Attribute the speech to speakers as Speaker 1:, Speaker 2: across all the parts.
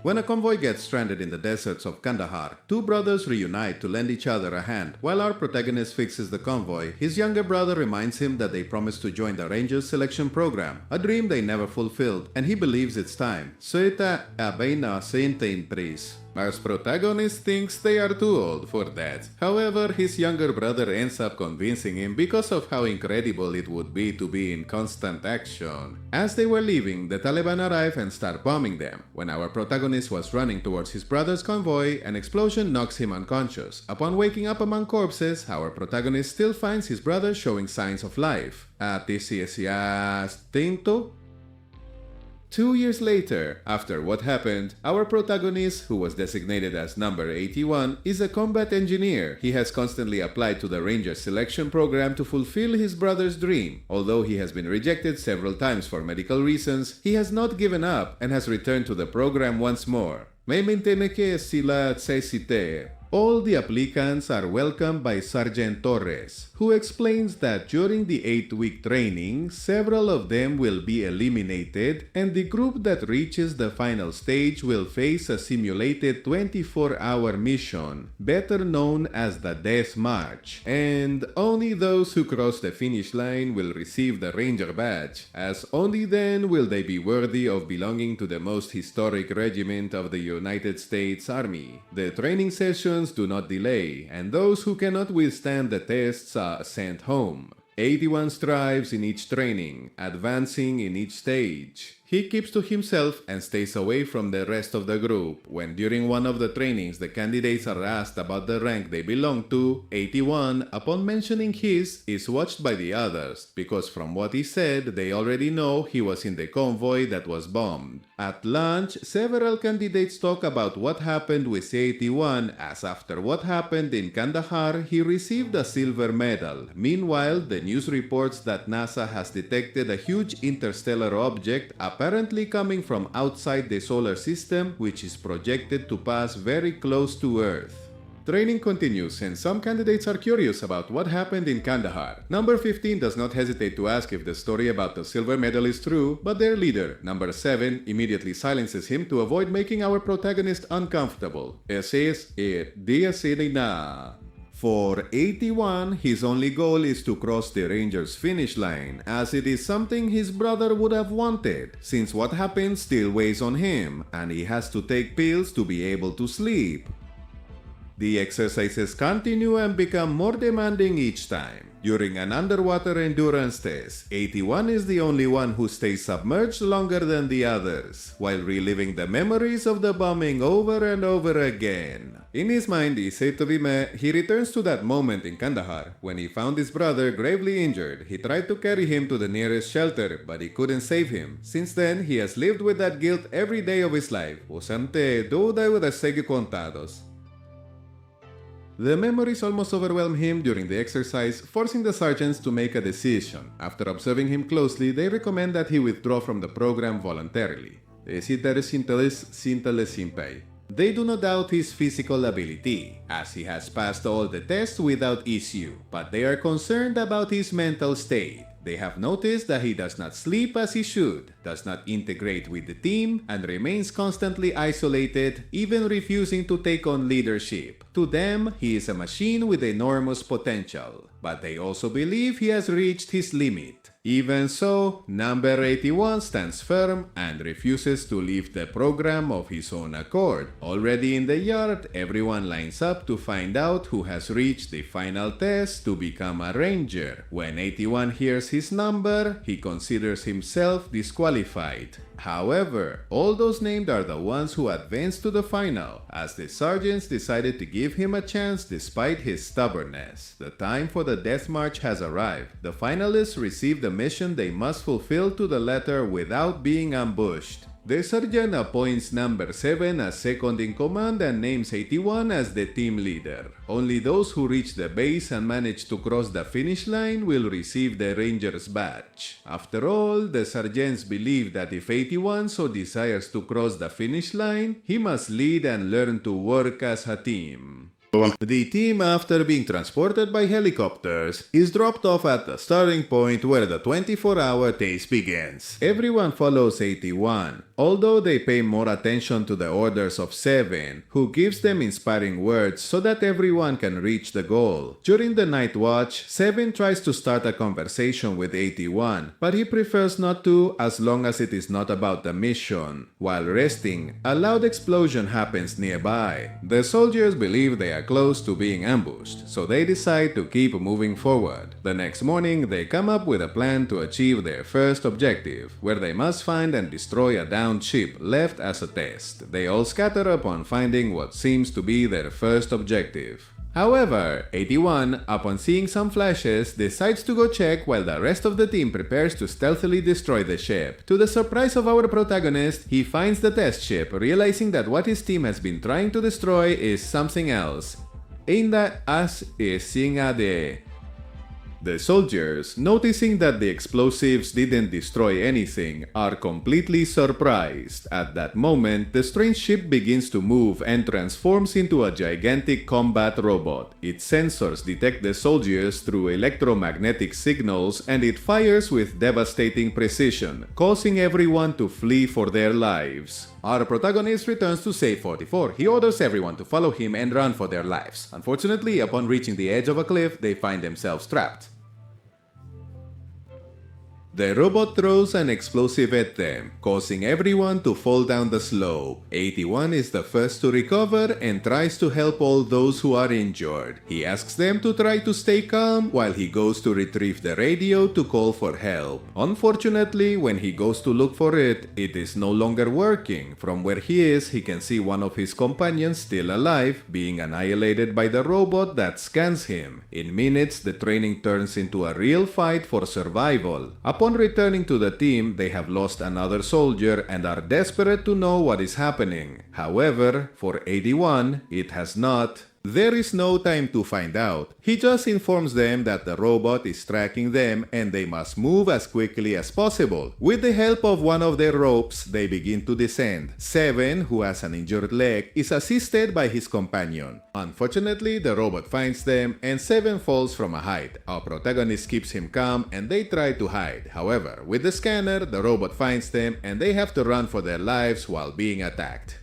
Speaker 1: When a convoy gets stranded in the deserts of Kandahar, two brothers reunite to lend each other a hand. While our protagonist fixes the convoy, his younger brother reminds him that they promised to join the Rangers selection program, a dream they never fulfilled, and he believes it's time. Suita abeina seintein pris. Our protagonist thinks they are too old for that. However, his younger brother ends up convincing him because of how incredible it would be to be in constant action. As they were leaving, the Taliban arrive and start bombing them. When our protagonist was running towards his brother's convoy, an explosion knocks him unconscious. Upon waking up among corpses, our protagonist still finds his brother showing signs of life. Tinto? 2 years later, after what happened, our protagonist, who was designated as number 81, is a combat engineer. He has constantly applied to the Ranger selection program to fulfill his brother's dream. Although he has been rejected several times for medical reasons, he has not given up and has returned to the program once more. May maintain que sila tsesite. All the applicants are welcomed by Sergeant Torres, who explains that during the 8-week training, several of them will be eliminated and the group that reaches the final stage will face a simulated 24-hour mission, better known as the Death March, and only those who cross the finish line will receive the Ranger badge, as only then will they be worthy of belonging to the most historic regiment of the United States Army. The training sessions do not delay, and those who cannot withstand the tests are sent home. 81 strives in each training, advancing in each stage. He keeps to himself and stays away from the rest of the group. When during one of the trainings the candidates are asked about the rank they belong to, 81, upon mentioning his, is watched by the others, because from what he said, they already know he was in the convoy that was bombed. At lunch, several candidates talk about what happened with 81, as after what happened in Kandahar, he received a silver medal. Meanwhile, the news reports that NASA has detected a huge interstellar object apparently coming from outside the solar system, which is projected to pass very close to Earth. Training continues, and some candidates are curious about what happened in Kandahar. Number 15 does not hesitate to ask if the story about the silver medal is true, but their leader, number 7, immediately silences him to avoid making our protagonist uncomfortable. Ese es it. Na. For 81, his only goal is to cross the Rangers' finish line, as it is something his brother would have wanted, since what happened still weighs on him, and he has to take pills to be able to sleep. The exercises continue and become more demanding each time. During an underwater endurance test, 81 is the only one who stays submerged longer than the others, while reliving the memories of the bombing over and over again. In his mind, he returns to that moment in Kandahar when he found his brother gravely injured. He tried to carry him to the nearest shelter, but he couldn't save him. Since then, he has lived with that guilt every day of his life. Usante segue contados. The memories almost overwhelm him during the exercise, forcing the sergeants to make a decision. After observing him closely, they recommend that he withdraw from the program voluntarily. They do not doubt his physical ability, as he has passed all the tests without issue, but they are concerned about his mental state. They have noticed that he does not sleep as he should, does not integrate with the team, and remains constantly isolated, even refusing to take on leadership. To them, he is a machine with enormous potential, but they also believe he has reached his limit. Even so, number 81 stands firm and refuses to leave the program of his own accord. Already in the yard, everyone lines up to find out who has reached the final test to become a ranger. When 81 hears his number, he considers himself disqualified. However, all those named are the ones who advanced to the final, as the sergeants decided to give him a chance despite his stubbornness. The time for the death march has arrived. The finalists receive the mission they must fulfill to the letter without being ambushed. The sergeant appoints number 7 as second in command and names 81 as the team leader. Only those who reach the base and manage to cross the finish line will receive the Ranger's badge. After all, the sergeants believe that if 81 so desires to cross the finish line, he must lead and learn to work as a team. The team, after being transported by helicopters, is dropped off at the starting point where the 24-hour chase begins. Everyone follows 81, although they pay more attention to the orders of Seven, who gives them inspiring words so that everyone can reach the goal. During the night watch, Seven tries to start a conversation with 81, but he prefers not to as long as it is not about the mission. While resting, a loud explosion happens nearby. The soldiers believe they are close to being ambushed, so they decide to keep moving forward. The next morning, they come up with a plan to achieve their first objective, where they must find and destroy a downed ship left as a test. They all scatter upon finding what seems to be their first objective. However, 81, upon seeing some flashes, decides to go check while the rest of the team prepares to stealthily destroy the ship. To the surprise of our protagonist, he finds the test ship, realizing that what his team has been trying to destroy is something else. Ainda as Singade. The soldiers, noticing that the explosives didn't destroy anything, are completely surprised. At that moment, the strange ship begins to move and transforms into a gigantic combat robot. Its sensors detect the soldiers through electromagnetic signals, and it fires with devastating precision, causing everyone to flee for their lives. Our protagonist returns to Save 44. He orders everyone to follow him and run for their lives. Unfortunately, upon reaching the edge of a cliff, they find themselves trapped. The robot throws an explosive at them, causing everyone to fall down the slope. 81 is the first to recover and tries to help all those who are injured. He asks them to try to stay calm while he goes to retrieve the radio to call for help. Unfortunately, when he goes to look for it, it is no longer working. From where he is, he can see one of his companions still alive, being annihilated by the robot that scans him. In minutes, the training turns into a real fight for survival. Upon returning to the team, they have lost another soldier and are desperate to know what is happening. However, for 81, it has not. There is no time to find out. He just informs them that the robot is tracking them and they must move as quickly as possible. With the help of one of their ropes, they begin to descend. Seven, who has an injured leg, is assisted by his companion. Unfortunately, the robot finds them and Seven falls from a height. Our protagonist keeps him calm and they try to hide. However, with the scanner, the robot finds them and they have to run for their lives while being attacked.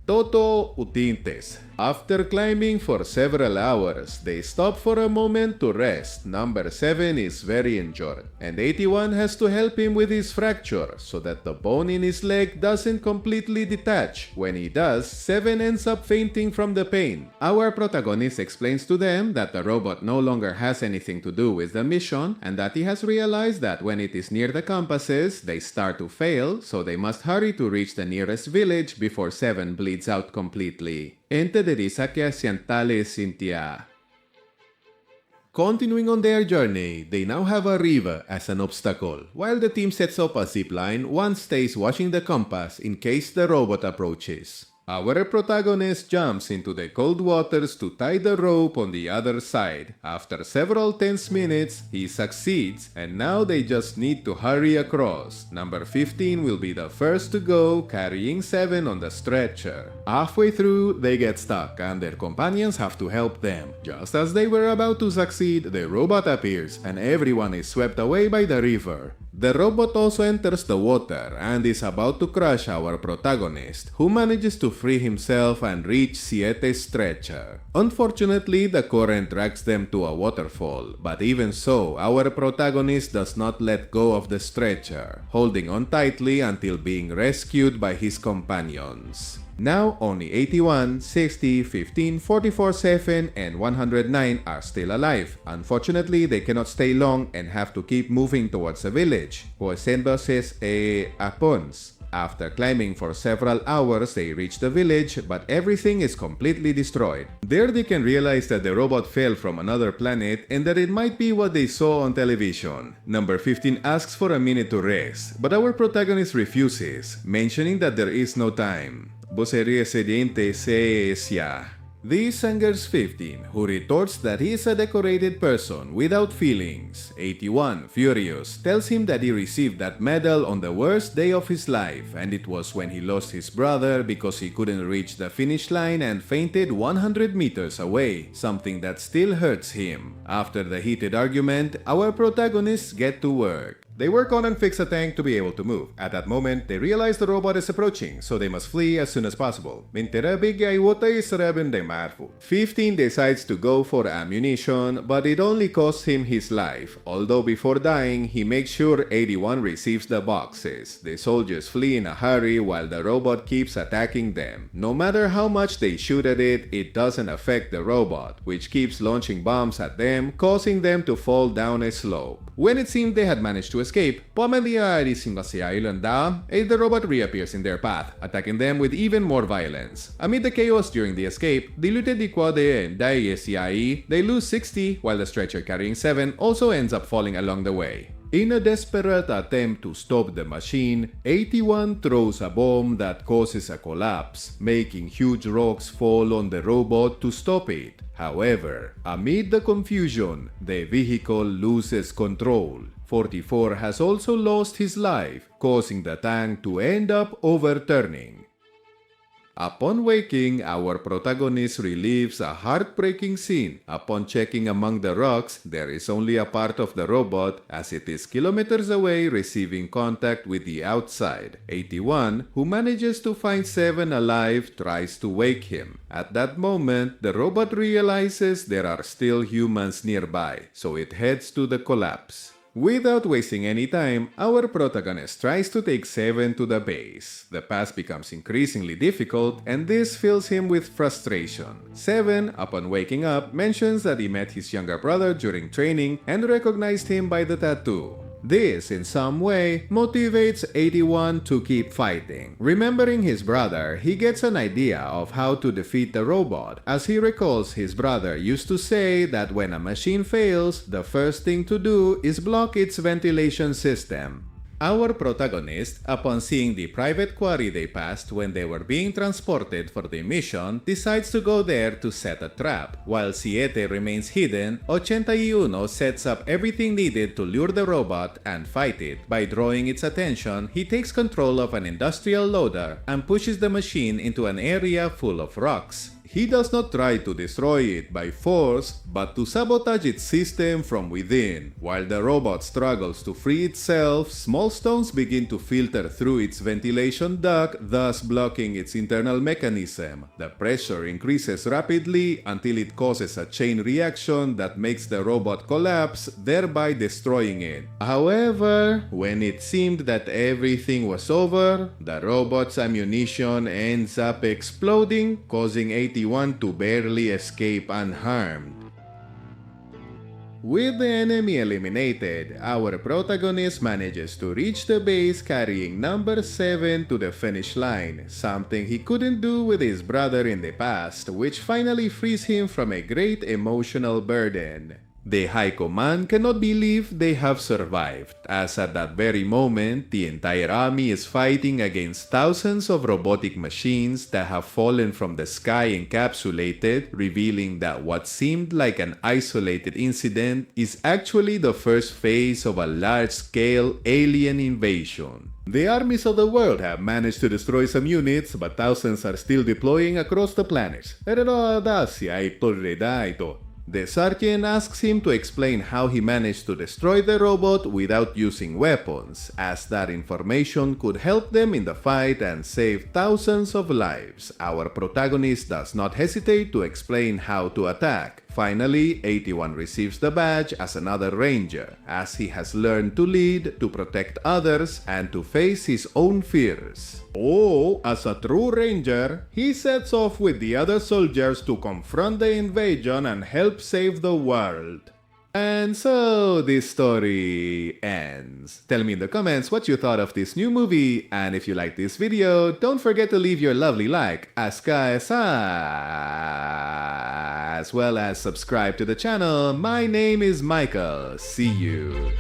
Speaker 1: Toto Utintes. After climbing for several hours, they stop for a moment to rest. Number 7 is very injured, and 81 has to help him with his fracture so that the bone in his leg doesn't completely detach. When he does, 7 ends up fainting from the pain. Our protagonist explains to them that the robot no longer has anything to do with the mission, and that he has realized that when it is near the compasses, they start to fail, so they must hurry to reach the nearest village before 7 bleeds out completely. Ente de Risakia Siantale Cynthia. Continuing on their journey, they now have a river as an obstacle. While the team sets up a zipline, one stays watching the compass in case the robot approaches. Our protagonist jumps into the cold waters to tie the rope on the other side. After several tense minutes, he succeeds, and now they just need to hurry across. Number 15 will be the first to go, carrying 7 on the stretcher. Halfway through, they get stuck, and their companions have to help them. Just as they were about to succeed, the robot appears, and everyone is swept away by the river. The robot also enters the water and is about to crush our protagonist, who manages to free himself and reach Siete's stretcher. Unfortunately, the current drags them to a waterfall, but even so, our protagonist does not let go of the stretcher, holding on tightly until being rescued by his companions. Now, only 81, 60, 15, 44, 7, and 109 are still alive. Unfortunately, they cannot stay long and have to keep moving towards the village. Apons. After climbing for several hours, they reach the village, but everything is completely destroyed. There they can realize that the robot fell from another planet and that it might be what they saw on television. Number 15 asks for a minute to rest, but our protagonist refuses, mentioning that there is no time. This angers 15, who retorts that he is a decorated person without feelings. 81, furious, tells him that he received that medal on the worst day of his life, and it was when he lost his brother because he couldn't reach the finish line and fainted 100 meters away, something that still hurts him. After the heated argument, our protagonists get to work.
Speaker 2: They work on and fix a tank to be able to move. At that moment, they realize the robot is approaching, so they must flee as soon as possible.
Speaker 1: 15 decides to go for ammunition, but it only costs him his life. Although before dying, he makes sure 81 receives the boxes. The soldiers flee in a hurry while the robot keeps attacking them. No matter how much they shoot at it, it doesn't affect the robot, which keeps launching bombs at them, causing them to fall down a slope. When it seemed they had managed to escape, the robot reappears in their path, attacking them with even more violence. Amid the chaos during the escape, diluted they lose 60, while the stretcher carrying 7 also ends up falling along the way. In a desperate attempt to stop the machine, 81 throws a bomb that causes a collapse, making huge rocks fall on the robot to stop it. However, amid the confusion, the vehicle loses control. 44 has also lost his life, causing the tank to end up overturning. Upon waking, our protagonist relieves a heartbreaking scene. Upon checking among the rocks, there is only a part of the robot as it is kilometers away receiving contact with the outside. 81, who manages to find 7 alive, tries to wake him. At that moment, the robot realizes there are still humans nearby, so it heads to the collapse. Without wasting any time, our protagonist tries to take 7 to the base. The path becomes increasingly difficult, and this fills him with frustration. 7, upon waking up, mentions that he met his younger brother during training and recognized him by the tattoo. This, in some way, motivates 81 to keep fighting. Remembering his brother, he gets an idea of how to defeat the robot, as he recalls his brother used to say that when a machine fails, the first thing to do is block its ventilation system. Our protagonist, upon seeing the private quarry they passed when they were being transported for the mission, decides to go there to set a trap. While 7 remains hidden, 81 sets up everything needed to lure the robot and fight it. By drawing its attention, he takes control of an industrial loader and pushes the machine into an area full of rocks. He does not try to destroy it by force, but to sabotage its system from within. While the robot struggles to free itself, small stones begin to filter through its ventilation duct, thus blocking its internal mechanism. The pressure increases rapidly until it causes a chain reaction that makes the robot collapse, thereby destroying it. However, when it seemed that everything was over, the robot's ammunition ends up exploding, causing 81 to barely escape unharmed. With the enemy eliminated, our protagonist manages to reach the base carrying number 7 to the finish line, something he couldn't do with his brother in the past, which finally frees him from a great emotional burden. The High Command cannot believe they have survived, as at that very moment, the entire army is fighting against thousands of robotic machines that have fallen from the sky encapsulated, revealing that what seemed like an isolated incident is actually the first phase of a large-scale alien invasion. The armies of the world have managed to destroy some units, but thousands are still deploying across the planets. The sergeant asks him to explain how he managed to destroy the robot without using weapons, as that information could help them in the fight and save thousands of lives. Our protagonist does not hesitate to explain how to attack. Finally, 81 receives the badge as another ranger, as he has learned to lead, to protect others, and to face his own fears. As a true ranger, he sets off with the other soldiers to confront the invasion and help save the world. And so this story ends. Tell me in the comments what you thought of this new movie, and if you like this video, don't forget to leave your lovely like, as well as subscribe to the channel. My name is Michael. See you.